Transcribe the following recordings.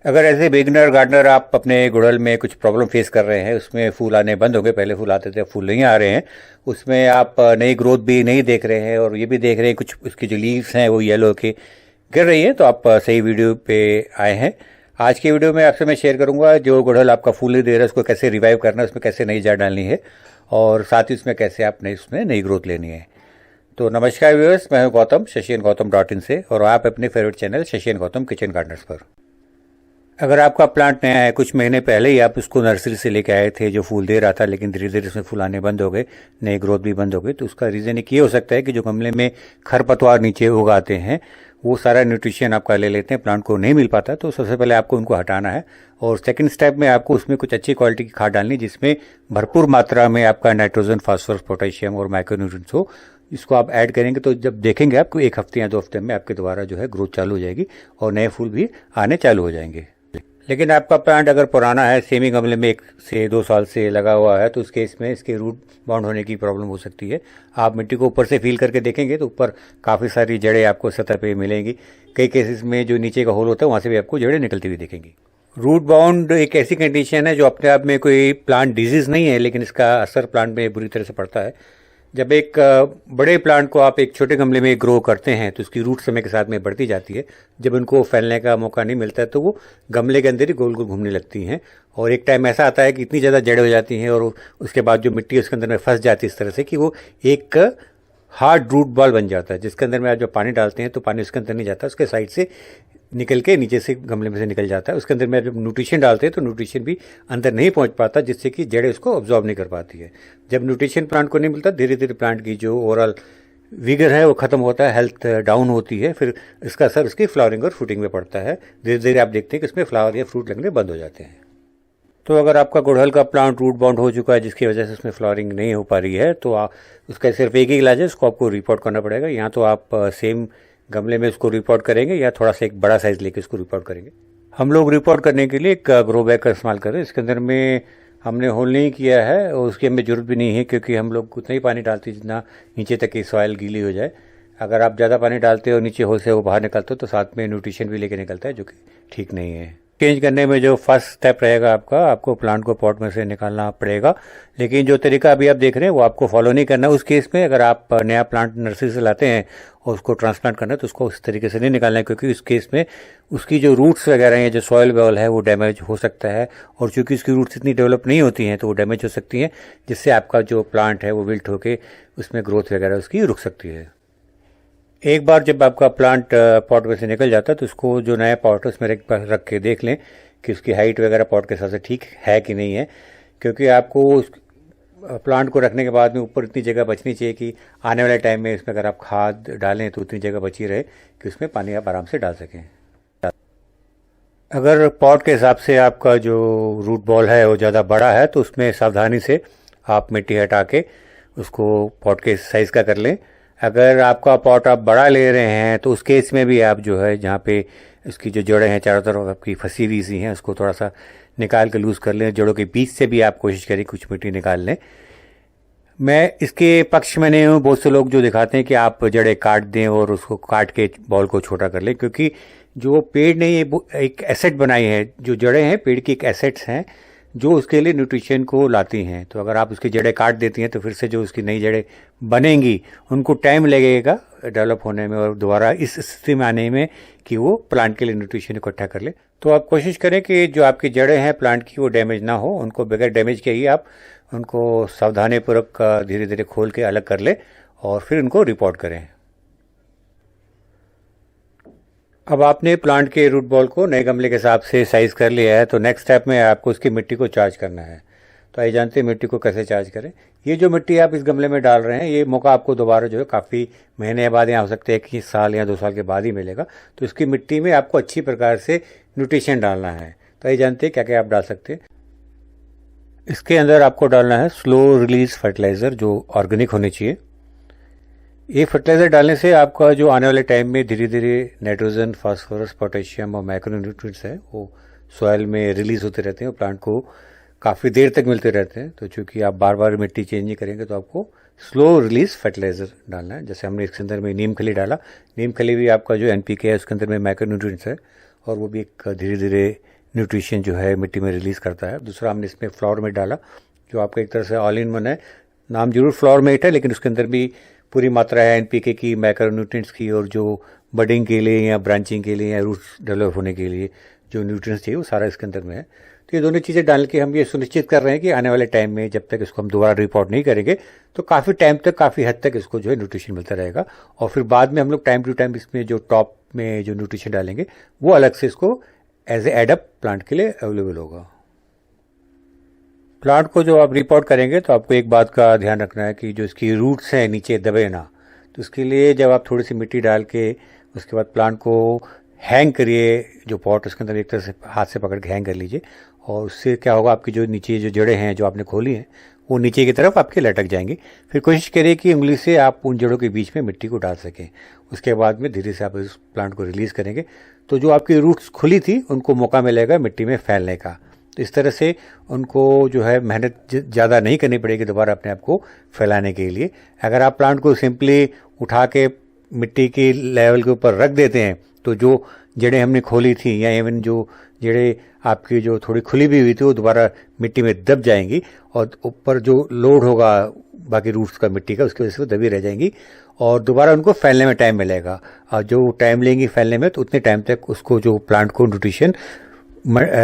अगर as a beginner gardener आप अपने गुड़हल में कुछ प्रॉब्लम फेस कर रहे हैं, उसमें फूल आने बंद हो गए, पहले फूल आते थे, अब फूल नहीं आ रहे हैं, उसमें आप नई ग्रोथ भी नहीं देख रहे हैं और ये भी देख रहे हैं कुछ उसकी जो लीव्स हैं वो येलो के गिर रही है, तो आप सही वीडियो पे आए हैं। आज की वीडियो में आपसे मैं शेयर करूंगा जो गुड़हल आपका फूल नहीं दे रहा है उसको कैसे रिवाइव करना है, उसमें कैसे नई जड़ डालनी है और साथ ही उसमें कैसे आपने उसमें नई ग्रोथ लेनी है। तो नमस्कार व्यूअर्स, मैं हूं गौतम, shashiangautam.in से, और आप अपने favourite channel Shashi and Gautam kitchen Gardner's पर। अगर आपका प्लांट नया है, कुछ महीने पहले ही आप उसको नर्सरी से लेके आए थे जो फूल दे रहा था, लेकिन धीरे धीरे उसमें फूल आने बंद हो गए, नई ग्रोथ भी बंद हो गई, तो उसका रीज़न एक ये हो सकता है कि जो गमले में खरपतवार नीचे उगाते हैं वो सारा न्यूट्रिशन आपका ले लेते हैं, प्लांट को नहीं मिल पाता, तो सबसे पहले आपको उनको हटाना है। और सेकंड स्टेप में आपको उसमें कुछ अच्छी क्वालिटी की खाद डालनी, जिसमें भरपूर मात्रा में आपका नाइट्रोजन, फास्फोरस, पोटेशियम और माइक्रोन्यूट्रिएंट्स हो। इसको आप ऐड करेंगे तो जब देखेंगे आपको 1 हफ्ते या 2 हफ्ते में आपके दोबारा जो है ग्रोथ चालू हो जाएगी और नए फूल भी आने चालू हो जाएंगे। लेकिन आपका प्लांट अगर पुराना है, सेमी गमले में 1 से 2 साल से लगा हुआ है, तो उस केस में इसके रूट बाउंड होने की प्रॉब्लम हो सकती है। आप मिट्टी को ऊपर से फील करके देखेंगे तो ऊपर काफ़ी सारी जड़ें आपको सतह पे मिलेंगी। कई केसेस में जो नीचे का होल होता है वहाँ से भी आपको जड़ें निकलती हुई दिखेंगी। रूट बाउंड एक ऐसी कंडीशन है जो अपने आप में कोई प्लांट डिजीज नहीं है, लेकिन इसका असर प्लांट में बुरी तरह से पड़ता है। जब एक बड़े प्लांट को आप एक छोटे गमले में ग्रो करते हैं तो उसकी रूट समय के साथ में बढ़ती जाती है। जब उनको फैलने का मौका नहीं मिलता है तो वो गमले के अंदर ही गोल गोल घूमने लगती हैं, और एक टाइम ऐसा आता है कि इतनी ज़्यादा जड़ हो जाती हैं और उसके बाद जो मिट्टी उसके अंदर में फंस जाती है इस तरह से कि वो एक हार्ड रूट बॉल बन जाता है, जिसके अंदर में आप जब पानी डालते हैं तो पानी उसके अंदर नहीं जाता, उसके साइड से निकल के नीचे से गमले में से निकल जाता है। उसके अंदर में जब न्यूट्रिशन डालते हैं तो न्यूट्रिशन भी अंदर नहीं पहुंच पाता, जिससे कि जड़ें उसको ऑब्जॉर्व नहीं कर पाती है। जब न्यूट्रिशन प्लांट को नहीं मिलता, धीरे धीरे प्लांट की जो ओवरऑल विगर है वो खत्म होता है, हेल्थ डाउन होती है, फिर इसका असर उसकी फ्लावरिंग और फ्रूटिंग में पड़ता है। धीरे धीरे आप देखते हैं कि इसमें फ्लावर या फ्रूट लगने बंद हो जाते हैं। तो अगर आपका गुड़हल का प्लांट रूट बाउंड हो चुका है जिसकी वजह से उसमें फ्लावरिंग नहीं हो पा रही है, तो उसका सिर्फ एक ही इलाज है, उसको आपको रिपोर्ट करना पड़ेगा। यहाँ तो आप सेम गमले में उसको रिपोर्ट करेंगे या थोड़ा सा एक बड़ा साइज लेके उसको रिपोर्ट करेंगे। हम लोग रिपोर्ट करने के लिए एक ग्रो बैग का इस्तेमाल कर रहे हैं। इसके अंदर में हमने होल नहीं किया है और उसकी हमें ज़रूरत भी नहीं है, क्योंकि हम लोग उतना ही पानी डालते हैं जितना नीचे तक की सॉइल गीली हो जाए। अगर आप ज़्यादा पानी डालते हो, नीचे होल से वो बाहर निकलते हो, तो साथ में न्यूट्रिशन भी लेके निकलता है, जो कि ठीक नहीं है। चेंज करने में जो फर्स्ट स्टेप रहेगा आपको प्लांट को पॉट में से निकालना पड़ेगा, लेकिन जो तरीका अभी आप देख रहे हैं वो आपको फॉलो नहीं करना। उस केस में अगर आप नया प्लांट नर्सरी से लाते हैं और उसको ट्रांसप्लांट करना है तो उसको उस तरीके से नहीं निकालना है, क्योंकि उस केस में उसकी जो रूट्स वगैरह हैं, जो सॉइल वेल है, वो डैमेज हो सकता है, और चूंकि उसकी रूट्स इतनी डेवलप नहीं होती हैं तो वो डैमेज हो सकती हैं, जिससे आपका जो प्लांट है वो विल्ट होकर उसमें ग्रोथ वगैरह उसकी रुक सकती है। एक बार जब आपका प्लांट पॉट में से निकल जाता है तो उसको जो नया पॉट है उसमें रख के देख लें कि उसकी हाइट वगैरह पॉट के हिसाब से ठीक है कि नहीं है, क्योंकि आपको उस प्लांट को रखने के बाद में ऊपर इतनी जगह बचनी चाहिए कि आने वाले टाइम में इसमें अगर आप खाद डालें तो उतनी जगह बची रहे कि उसमें पानी आप आराम से डाल सकें। अगर पॉट के हिसाब से आपका जो रूट बॉल है वो ज़्यादा बड़ा है तो उसमें सावधानी से आप मिट्टी हटा के उसको पॉट के साइज़ का कर लें। अगर आपका पॉट आप बड़ा ले रहे हैं तो उस केस में भी आप जो है जहाँ पे इसकी जो जड़ें हैं चारों तरफ आपकी फंसी हुई सी हैं, उसको थोड़ा सा निकाल के लूज़ कर लें। जड़ों के बीच से भी आप कोशिश करें कुछ मिट्टी निकाल लें। मैं इसके पक्ष में नहीं हूँ। बहुत से लोग जो दिखाते हैं कि आप जड़ें काट दें और उसको काट के बॉल को छोटा कर लें, क्योंकि जो पेड़ ने ये एक एसेट बनाई है, जो जड़ें हैं पेड़ की एक एसेट्स हैं जो उसके लिए न्यूट्रिशन को लाती हैं। तो अगर आप उसकी जड़ें काट देती हैं तो फिर से जो उसकी नई जड़ें बनेंगी उनको टाइम लगेगा डेवलप होने में और दोबारा इस स्थिति में आने में कि वो प्लांट के लिए न्यूट्रिशन इकट्ठा कर ले। तो आप कोशिश करें कि जो आपकी जड़ें हैं प्लांट की वो डैमेज ना हो, उनको बगैर डैमेज के ही आप उनको सावधानीपूर्वक धीरे धीरे खोल के अलग कर ले और फिर उनको रिपोर्ट करें। अब आपने प्लांट के रूट बॉल को नए गमले के हिसाब से साइज कर लिया है, तो नेक्स्ट स्टेप में आपको उसकी मिट्टी को चार्ज करना है। तो आइए जानते हैं मिट्टी को कैसे चार्ज करें। ये जो मिट्टी आप इस गमले में डाल रहे हैं, ये मौका आपको दोबारा जो है काफ़ी महीने बाद या हो सकते हैं कि साल या 2 साल के बाद ही मिलेगा। तो इसकी मिट्टी में आपको अच्छी प्रकार से न्यूट्रिशन डालना है। तो आइए जानते हैं क्या क्या आप डाल सकते हैं। इसके अंदर आपको डालना है स्लो रिलीज फर्टिलाइज़र, जो ऑर्गेनिक होनी चाहिए। ये फर्टिलाइज़र डालने से आपका जो आने वाले टाइम में धीरे धीरे नाइट्रोजन, फास्फोरस, पोटेशियम और माइक्रोन्यूट्रिएंट्स हैं वो सॉइल में रिलीज होते रहते हैं और प्लांट को काफ़ी देर तक मिलते रहते हैं। तो चूंकि आप बार बार मिट्टी चेंज नहीं करेंगे तो आपको स्लो रिलीज फर्टिलाइज़र डालना है। जैसे हमने इसके अंदर में नीम खली डाला, नीम खली भी आपका जो NPK है उसके अंदर में माइक्रोन्यूट्रिएंट्स है और वो भी एक धीरे धीरे न्यूट्रिशन जो है मिट्टी में रिलीज़ करता है। दूसरा हमने इसमें फ्लोर मेट डाला, जो आपका एक तरह से ऑल इन वन है। नाम जरूर फ्लोर मेट है, लेकिन उसके अंदर भी पूरी मात्रा है एनपीके की, मैक्रोन्यूट्रिएंट्स की, और जो बडिंग के लिए या ब्रांचिंग के लिए या रूट्स डेवलप होने के लिए जो न्यूट्रिएंट्स चाहिए वो सारा इसके अंदर में है। तो ये दोनों चीज़ें डाल के हम ये सुनिश्चित कर रहे हैं कि आने वाले टाइम में जब तक इसको हम दोबारा रिपोर्ट नहीं करेंगे तो काफ़ी टाइम तक, काफ़ी हद तक इसको जो है न्यूट्रिशन मिलता रहेगा। और फिर बाद में हम लोग टाइम टू टाइम इसमें जो टॉप में जो न्यूट्रिशन डालेंगे वो अलग से इसको एज ए एडअप प्लांट के लिए अवेलेबल होगा। प्लांट को जो आप रिपोर्ट करेंगे तो आपको एक बात का ध्यान रखना है कि जो इसकी रूट्स हैं नीचे दबे ना। तो इसके लिए जब आप थोड़ी सी मिट्टी डाल के उसके बाद प्लांट को हैंग करिए, जो पॉट उसके अंदर एक तरह से हाथ से पकड़ के हैंग कर लीजिए, और उससे क्या होगा, आपकी जो नीचे जो जड़ें हैं जो आपने खोली हैं वो नीचे की तरफ आपके लटक जाएंगी। फिर कोशिश करिए कि उंगली से आप उन जड़ों के बीच में मिट्टी को डाल सकें। उसके बाद में धीरे से आप इस प्लांट को रिलीज़ करेंगे तो जो आपकी रूट्स खुली थी उनको मौका मिलेगा मिट्टी में फैलने का। तो इस तरह से उनको जो है मेहनत ज़्यादा नहीं करनी पड़ेगी दोबारा अपने आप को फैलाने के लिए। अगर आप प्लांट को सिंपली उठा के मिट्टी की लेवल के ऊपर रख देते हैं तो जो जड़ें हमने खोली थी या इवन जो जड़ें आपकी जो थोड़ी खुली भी हुई थी वो दोबारा मिट्टी में दब जाएंगी, और ऊपर जो लोड होगा बाकी रूट्स का मिट्टी का उसकी वजह से वो दबी रह जाएंगी, और दोबारा उनको फैलने में टाइम मिलेगा। और जो टाइम लेंगी फैलने में तो उतने टाइम तक उसको जो प्लांट को न्यूट्रिशन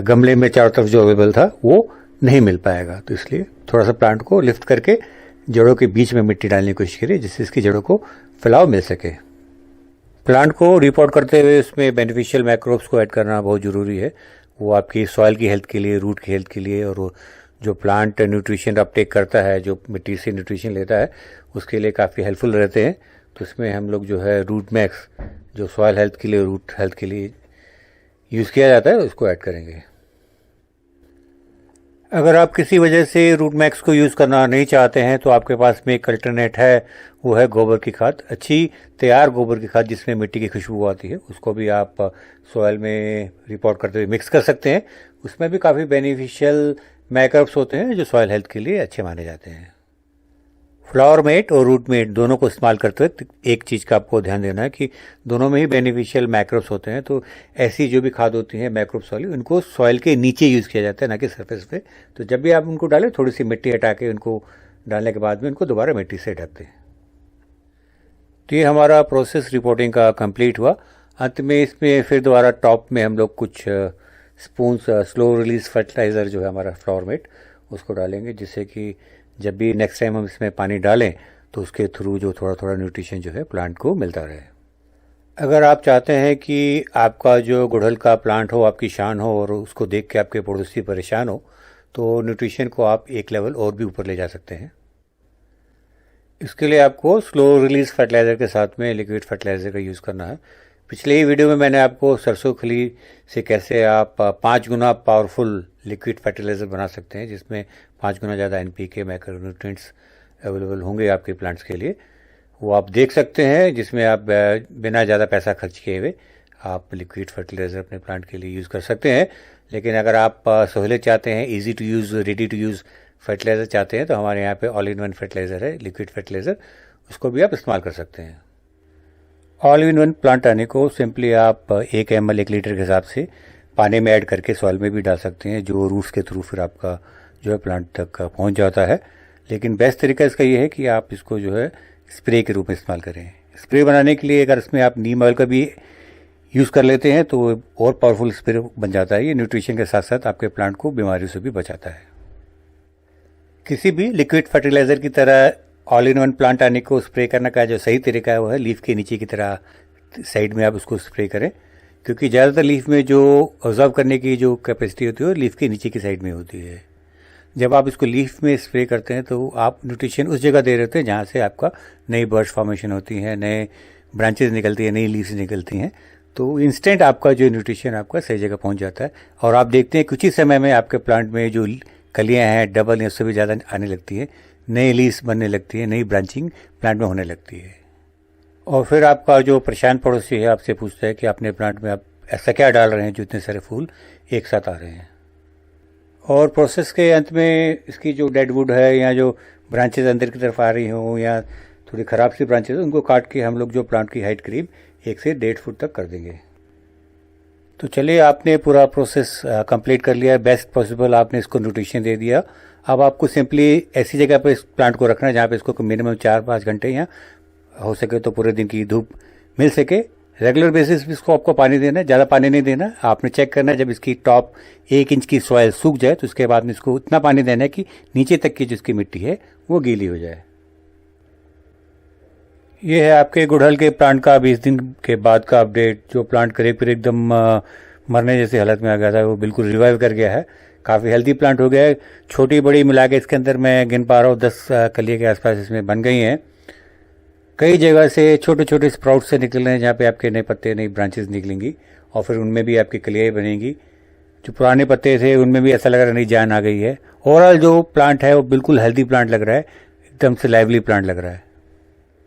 गमले में चारों तरफ जो अवेलेबल था वो नहीं मिल पाएगा। तो इसलिए थोड़ा सा प्लांट को लिफ्ट करके जड़ों के बीच में मिट्टी डालने की कोशिश करिए जिससे इसकी जड़ों को फैलाव मिल सके। प्लांट को रिपोर्ट करते हुए उसमें बेनिफिशियल माइक्रोब्स को ऐड करना बहुत ज़रूरी है। वो आपकी सॉइल की हेल्थ के लिए, रूट की हेल्थ के लिए, और जो प्लांट न्यूट्रिशन अपटेक करता है, जो मिट्टी से न्यूट्रिशन लेता है, उसके लिए काफ़ी हेल्पफुल रहते हैं। तो इसमें हम लोग जो है रूट मैक्स, जो सॉइल हेल्थ के लिए, रूट हेल्थ के लिए यूज़ किया जाता है, उसको ऐड करेंगे। अगर आप किसी वजह से रूट मैक्स को यूज़ करना नहीं चाहते हैं तो आपके पास में एक अल्टरनेट है, वो है गोबर की खाद। अच्छी तैयार गोबर की खाद जिसमें मिट्टी की खुशबू आती है, उसको भी आप सॉइल में रिपोर्ट करते हुए मिक्स कर सकते हैं। उसमें भी काफ़ी बेनिफिशियल माइक्रोब्स होते हैं जो सॉइल हेल्थ के लिए अच्छे माने जाते हैं। फ्लावर मेट और रूट मेट दोनों को इस्तेमाल करते हुए एक चीज़ का आपको ध्यान देना है कि दोनों में ही बेनिफिशियल माइक्रोब्स होते हैं। तो ऐसी जो भी खाद होती है माइक्रोब्स वाली, उनको सॉइल के नीचे यूज़ किया जाता है, ना कि सरफेस पे। तो जब भी आप उनको डालें थोड़ी सी मिट्टी हटा के उनको डालने के बाद में उनको दोबारा मिट्टी से ढक दें। तो ये हमारा प्रोसेस रिपोर्टिंग का कंप्लीट हुआ। अंत में इसमें फिर दोबारा टॉप में हम लोग कुछ स्पून्स स्लो रिलीज फर्टिलाइज़र जो है हमारा फ्लावर मेट, उसको डालेंगे, जिससे कि जब भी नेक्स्ट टाइम हम इसमें पानी डालें तो उसके थ्रू जो थोड़ा थोड़ा न्यूट्रिशन जो है प्लांट को मिलता रहे। अगर आप चाहते हैं कि आपका जो गुड़हल का प्लांट हो आपकी शान हो और उसको देख के आपके पड़ोसी परेशान हो, तो न्यूट्रिशन को आप एक लेवल और भी ऊपर ले जा सकते हैं। इसके लिए आपको स्लो रिलीज फर्टिलाइज़र के साथ में लिक्विड फर्टिलाइज़र का यूज़ करना है। पिछले ही वीडियो में मैंने आपको सरसों खली से कैसे आप 5 गुना पावरफुल लिक्विड फर्टिलाइज़र बना सकते हैं, जिसमें 5 गुना ज़्यादा एनपीके मैक्रोन्यूट्रिएंट्स अवेलेबल होंगे आपके प्लांट्स के लिए, वो आप देख सकते हैं, जिसमें आप बिना ज़्यादा पैसा खर्च किए हुए आप लिक्विड फर्टिलाइज़र अपने प्लांट के लिए यूज़ कर सकते हैं। लेकिन अगर आप सहूलियत चाहते हैं, easy to use, ready to use fertiliser चाहते हैं, तो हमारे यहाँ पे ऑल इन वन फर्टिलाइज़र है, लिक्विड फर्टिलाइज़र, उसको भी आप इस्तेमाल कर सकते हैं। ऑल इन वन प्लांट आने को सिंपली आप 1 ml 1 लीटर के हिसाब से पानी में ऐड करके सॉइल में भी डाल सकते हैं, जो रूट्स के थ्रू फिर आपका जो है प्लांट तक पहुंच जाता है। लेकिन बेस्ट तरीका इसका ये है कि आप इसको जो है स्प्रे के रूप में इस्तेमाल करें। स्प्रे बनाने के लिए अगर इसमें आप नीम ऑयल का भी यूज़ कर लेते हैं तो और पावरफुल स्प्रे बन जाता है। ये न्यूट्रिशन के साथ साथ आपके प्लांट को बीमारियों से भी बचाता है। किसी भी लिक्विड फर्टिलाइज़र की तरह ऑल इन वन प्लांट आने को स्प्रे करने का जो सही तरीका है वो है लीफ के नीचे की तरह साइड में आप उसको स्प्रे करें, क्योंकि ज़्यादातर लीफ में जो ऑब्जर्व करने की जो कैपेसिटी होती है वो लीफ के नीचे की साइड में होती है। जब आप इसको लीफ में स्प्रे करते हैं तो आप न्यूट्रिशन उस जगह दे रहे होते हैं जहाँ से आपका नई बर्ड्स फॉर्मेशन होती है, नए ब्रांचेज निकलती है, नई लीव्स निकलती हैं। तो इंस्टेंट आपका जो न्यूट्रिशन आपका सही जगह पहुँच जाता है, और आप देखते हैं कुछ ही समय में आपके प्लांट में जो कलियाँ हैं डबल या उससे भी ज़्यादा आने लगती है, नई लीव्स बनने लगती है, नई ब्रांचिंग प्लांट में होने लगती है। और फिर आपका जो परेशान पड़ोसी है आपसे पूछता है कि अपने प्लांट में आप ऐसा क्या डाल रहे हैं जो इतने सारे फूल एक साथ आ रहे हैं। और प्रोसेस के अंत में इसकी जो डेड वुड है या जो ब्रांचेज अंदर की तरफ आ रही हों या थोड़ी ख़राब सी ब्रांचेज, उनको काट के हम लोग जो प्लांट की हाइट करीब 1 से 1.5 फुट तक कर देंगे। तो चलिए, आपने पूरा प्रोसेस कंप्लीट कर लिया, बेस्ट पॉसिबल आपने इसको न्यूट्रिशन दे दिया। अब आपको सिंपली ऐसी जगह पर इस प्लांट को रखना है जहाँ पे इसको मिनिमम 4-5 घंटे या हो सके तो पूरे दिन की धूप मिल सके। रेगुलर बेसिस पे इसको आपको पानी देना है, ज़्यादा पानी नहीं देना। आपने चेक करना है जब इसकी टॉप 1 इंच की सॉइल सूख जाए तो उसके बाद में इसको उतना पानी देना है कि नीचे तक की जिसकी मिट्टी है वो गीली हो जाए। ये है आपके गुड़हल के प्लांट का 20 दिन के बाद का अपडेट। जो प्लांट करीब करीब एकदम मरने जैसी हालत में आ गया था वो बिल्कुल रिवाइव कर गया है, काफ़ी हेल्दी प्लांट हो गया है। छोटी बड़ी मिला के इसके अंदर मैं गिन पा रहा हूँ 10 कलियों के आसपास इसमें बन गई हैं। कई जगह से छोटे छोटे स्प्राउट से निकल रहे हैं जहाँ पे आपके नए पत्ते नई ब्रांचेस निकलेंगी और फिर उनमें भी आपकी कलियाँ बनेंगी। जो पुराने पत्ते थे उनमें भी ऐसा लग रहा है नई जान आ गई है। ओवरऑल जो प्लांट है वो बिल्कुल हेल्दी प्लांट लग रहा है, एकदम से लाइवली प्लांट लग रहा है।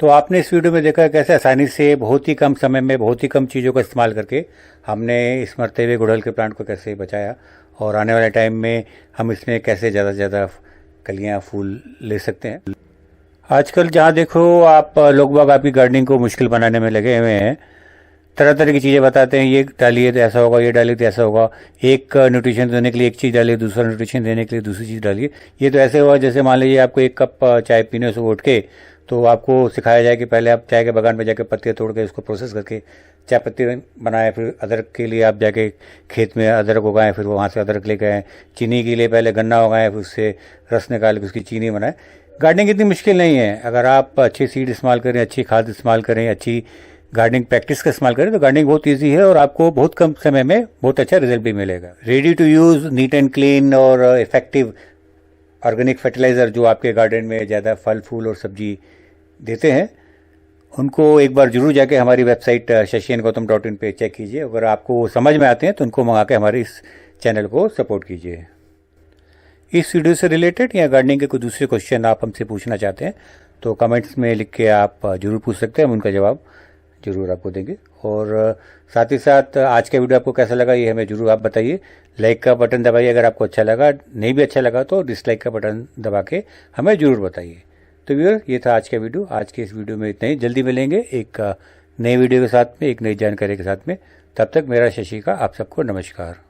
तो आपने इस वीडियो में देखा कैसे आसानी से बहुत ही कम समय में बहुत ही कम चीज़ों का इस्तेमाल करके हमने इस मरते हुए गुड़हल के प्लांट को कैसे बचाया और आने वाले टाइम में हम इसमें कैसे ज़्यादा से ज़्यादा कलियाँ फूल ले सकते हैं। आजकल जहाँ देखो आप लोग बाग आपकी गार्डनिंग को मुश्किल बनाने में लगे हुए हैं। तरह तरह की चीज़ें बताते हैं, ये डालिए तो ऐसा होगा, ये डालिए तो ऐसा होगा। एक न्यूट्रिशन देने के लिए एक चीज़ डालिए, दूसरा न्यूट्रिशन देने के लिए दूसरी चीज़ डालिए। ये तो ऐसे हुआ जैसे मान लीजिए आपको 1 कप चाय पीने से उठ के तो आपको सिखाया जाए कि पहले आप चाय के बागान में जाकर पत्ते तोड़ के उसको प्रोसेस करके चाय पत्ती बनाएं, फिर अदरक के लिए आप जाके खेत में अदरक उगाएं, फिर वहाँ से अदरक लेकर आएँ। चीनी के लिए पहले गन्ना उगाएं, फिर उससे रस निकाल के उसकी चीनी बनाएं। गार्डनिंग इतनी मुश्किल नहीं है। अगर आप अच्छी सीड इस्तेमाल करें, अच्छी खाद इस्तेमाल करें, अच्छी गार्डनिंग प्रैक्टिस का इस्तेमाल करें तो गार्डनिंग बहुत इजी है और आपको बहुत कम समय में बहुत अच्छा रिजल्ट भी मिलेगा। Ready to use, neat and clean और इफेक्टिव ऑर्गेनिक फर्टिलाइज़र जो आपके गार्डन में ज़्यादा फल फूल और सब्जी देते हैं, उनको एक बार जरूर जाके हमारी वेबसाइट shashiandgautam.in पे चेक कीजिए। अगर आपको समझ में आते हैं तो उनको मंगा के हमारे इस चैनल को सपोर्ट कीजिए। इस वीडियो से रिलेटेड या गार्डनिंग के कोई दूसरे क्वेश्चन आप हमसे पूछना चाहते हैं तो कमेंट्स में लिख के आप जरूर पूछ सकते हैं, हम उनका जवाब जरूर आपको देंगे। और साथ ही साथ आज का वीडियो आपको कैसा लगा ये हमें जरूर आप बताइए। लाइक का बटन दबाइए अगर आपको अच्छा लगा, नहीं भी अच्छा लगा तो डिसलाइक का बटन दबा के हमें जरूर बताइए। तो व्यूअर, ये था आज का वीडियो। आज के इस वीडियो में इतना ही। जल्दी मिलेंगे एक नए वीडियो के साथ में, एक नई जानकारी के साथ में। तब तक मेरा शशि का आप सबको नमस्कार।